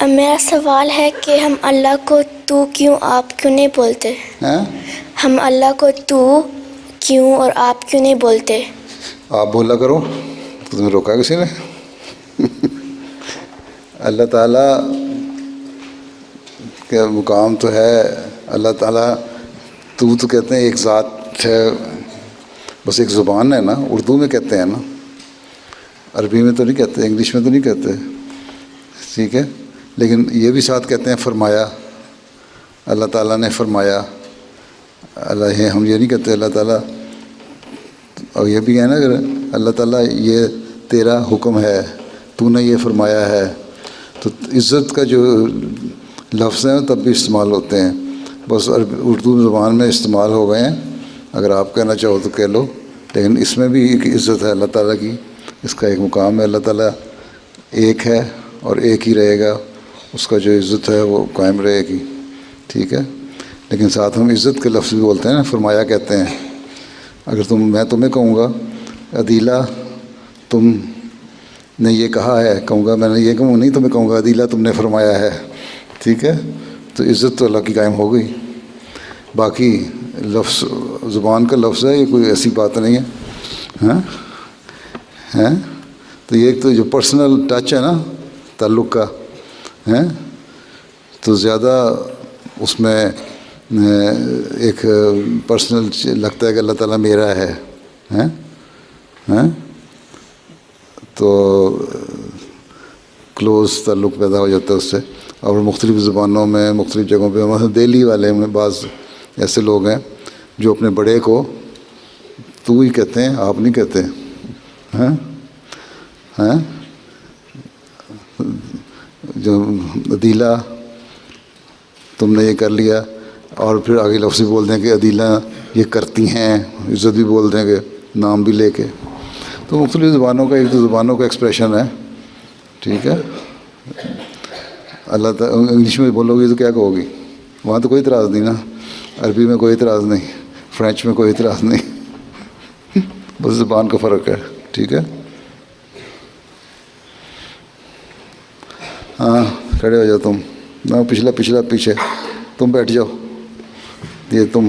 میرا سوال ہے کہ ہم اللہ کو تو کیوں آپ کیوں نہیں بولتے؟ ہم اللہ کو تو کیوں اور آپ کیوں نہیں بولتے؟ آپ بولا کرو، تو تمہیں روکا کسی نے؟ اللہ تعالیٰ کا مقام تو ہے، اللہ تعالیٰ تو کہتے ہیں ایک ذات ہے، بس ایک زبان ہے نا، اردو میں کہتے ہیں نا، عربی میں تو نہیں کہتے، انگلش میں تو نہیں کہتے، ٹھیک ہے؟ لیکن یہ بھی ساتھ کہتے ہیں فرمایا، اللہ تعالیٰ نے فرمایا، اللہ ہم یہ نہیں کہتے اللہ تعالیٰ، اور یہ بھی ہے نا اگر اللہ تعالیٰ یہ تیرا حکم ہے، تو نے یہ فرمایا ہے، تو عزت کا جو لفظ ہیں تب بھی استعمال ہوتے ہیں، بس اردو زبان میں استعمال ہو گئے ہیں، اگر آپ کہنا چاہو تو کہہ لو، لیکن اس میں بھی ایک عزت ہے اللہ تعالیٰ کی، اس کا ایک مقام ہے، اللہ تعالیٰ ایک ہے اور ایک ہی رہے گا، اس کا جو عزت ہے وہ قائم رہے گی، ٹھیک ہے؟ لیکن ساتھ ہم عزت کے لفظ بھی بولتے ہیں نا، فرمایا کہتے ہیں، اگر میں تمہیں کہوں گا عدیلہ تم نے یہ کہا ہے، کہوں گا میں نے یہ کہوں نہیں، تمہیں کہوں گا عدیلہ تم نے فرمایا ہے، ٹھیک ہے؟ تو عزت تو اللہ کی قائم ہو گئی، باقی لفظ زبان کا لفظ ہے، یہ کوئی ایسی بات نہیں ہے، ہاں تو یہ ایک تو جو پرسنل ٹچ ہے نا تعلق کا ہے، تو زیادہ اس میں ایک پرسنل لگتا ہے کہ اللہ تعالیٰ میرا ہے، تو کلوز تعلق پیدا ہو جاتا ہے اس سے، اور مختلف زبانوں میں مختلف جگہوں پہ، مثلا دہلی والے میں بعض ایسے لوگ ہیں جو اپنے بڑے کو تو ہی کہتے ہیں، آپ نہیں کہتے، جو عدیلہ تم نے یہ کر لیا، اور پھر آگے لفظ بھی بول دیں کہ عدیلہ یہ کرتی ہیں، عزت بھی بول دیں گے نام بھی لے کے، تو مختلف زبانوں کا ایک تو زبانوں کا ایکسپریشن ہے، ٹھیک ہے؟ اللہ تعالیٰ انگلش میں بولو گی تو کیا کہو گی؟ وہاں تو کوئی اعتراض نہیں نا، عربی میں کوئی اعتراض نہیں، فرینچ میں کوئی اعتراض نہیں، بس زبان کا فرق ہے، ٹھیک ہے؟ ہاں کھڑے ہو جاؤ تم، نہ پچھلا پیچھے، تم بیٹھ جاؤ، یہ تم